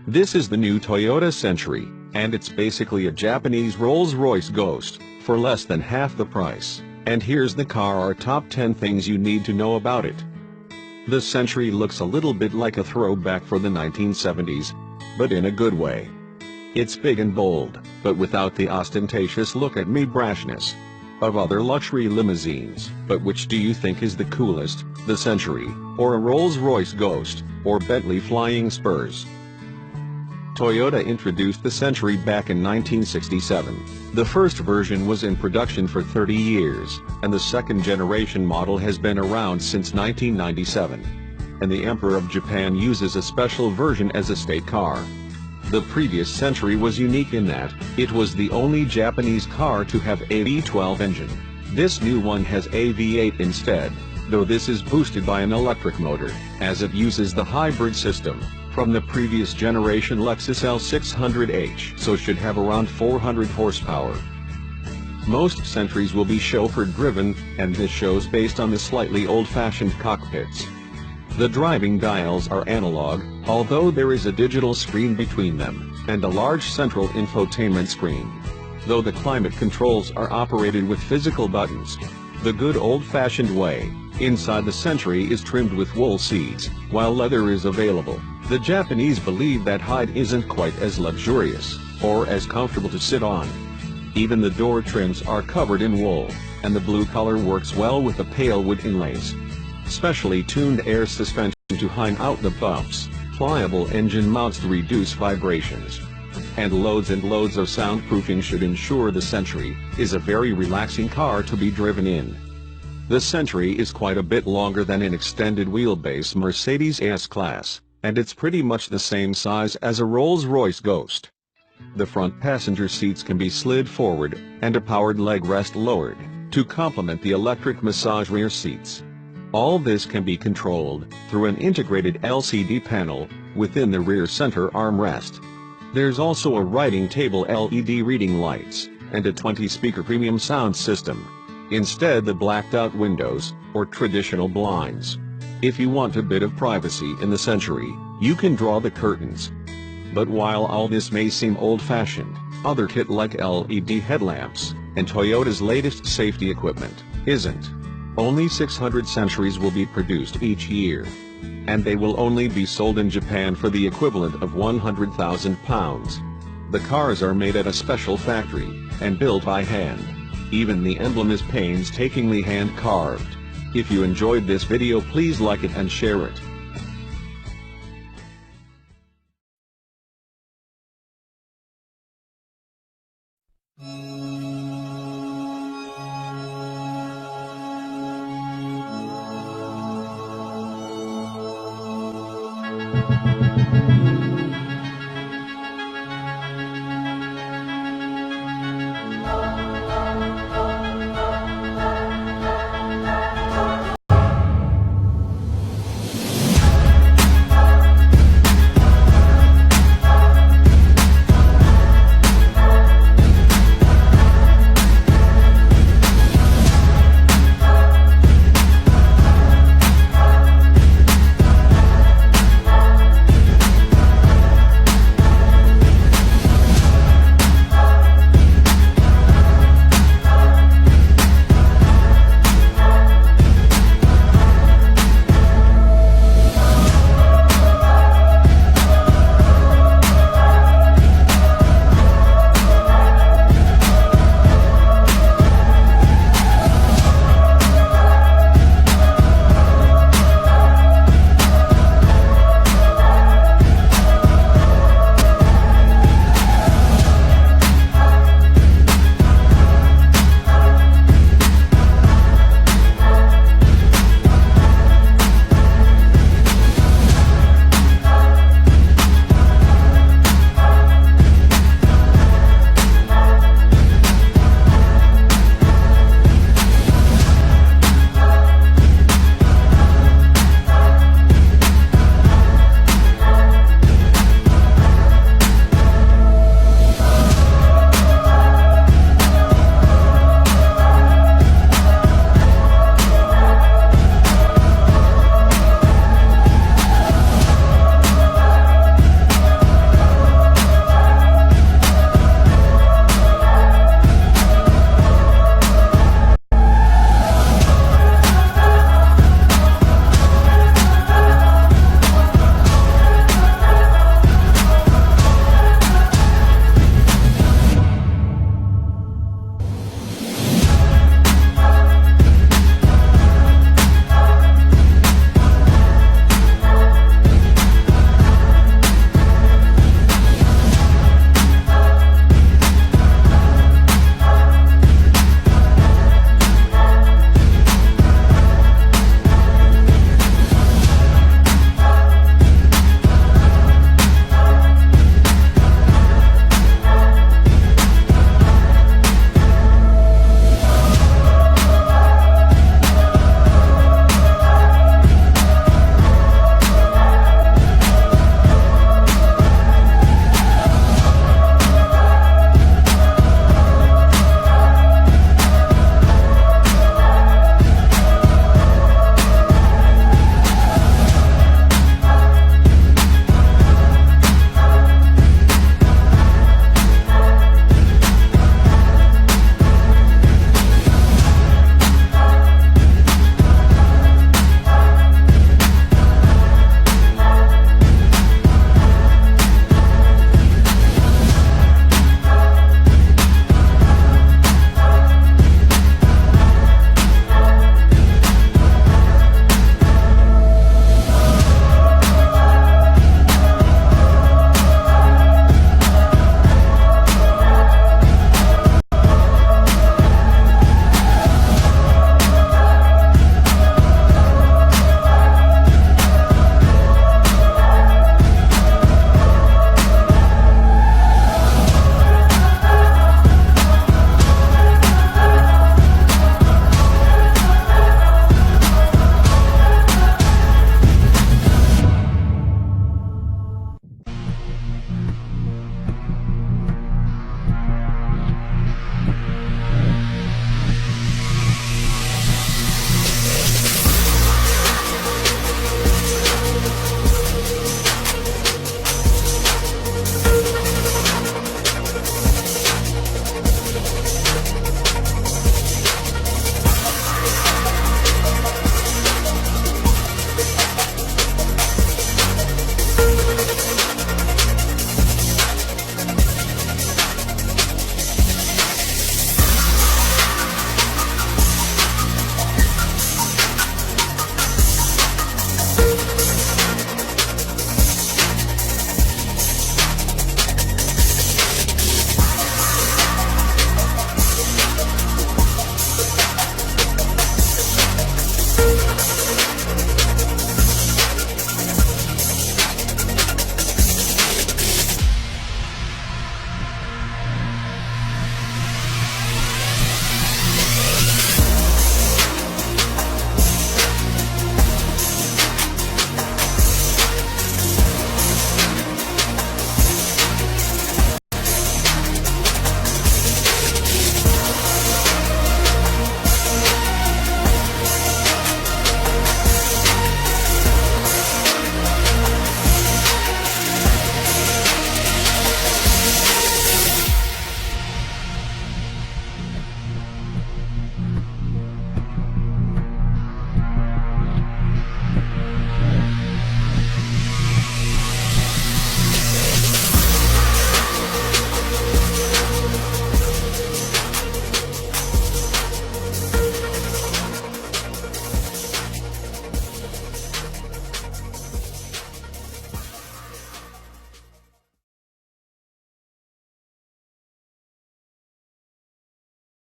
This is the new Toyota Century, and it's basically a Japanese Rolls-Royce Ghost, for less than half the price. And here's the car, our top 10 things you need to know about it. The Century looks a little bit like a throwback for the 1970s, but in a good way. It's big and bold, but without the ostentatious look-at-me brashness of other luxury limousines. But which do you think is the coolest, the Century, or a Rolls-Royce Ghost, or Bentley Flying Spurs? Toyota introduced the Century back in 1967. The first version was in production for 30 years, and the second generation model has been around since 1997. And the Emperor of Japan uses a special version as a state car. The previous Century was unique in that it was the only Japanese car to have a V12 engine. This new one has a V8 instead, though this is boosted by an electric motor, as it uses the hybrid system from the previous generation Lexus L600H, so should have around 400 horsepower. Most Centuries will be chauffeur-driven, and this show's based on the slightly old-fashioned cockpits. The driving dials are analog, although there is a digital screen between them, and a large central infotainment screen. Though the climate controls are operated with physical buttons, the good old-fashioned way. Inside the Century is trimmed with wool seats, while leather is available. The Japanese believe that hide isn't quite as luxurious, or as comfortable to sit on. Even the door trims are covered in wool, and the blue color works well with the pale wood inlays. Specially tuned air suspension to hide out the bumps, pliable engine mounts to reduce vibrations, and loads of soundproofing should ensure the Century is a very relaxing car to be driven in. The Century is quite a bit longer than an extended wheelbase Mercedes S-Class, and it's pretty much the same size as a Rolls-Royce Ghost. The front passenger seats can be slid forward, and a powered leg rest lowered, to complement the electric massage rear seats. All this can be controlled through an integrated LCD panel within the rear center armrest. There's also a writing table, LED reading lights, and a 20-speaker premium sound system, instead the blacked-out windows, or traditional blinds. If you want a bit of privacy in the Century, you can draw the curtains. But while all this may seem old-fashioned, other kit like LED headlamps, and Toyota's latest safety equipment, isn't. Only 600 Centuries will be produced each year. And they will only be sold in Japan for the equivalent of £100,000. The cars are made at a special factory, and built by hand. Even the emblem is painstakingly hand-carved. If you enjoyed this video, please like it and share it.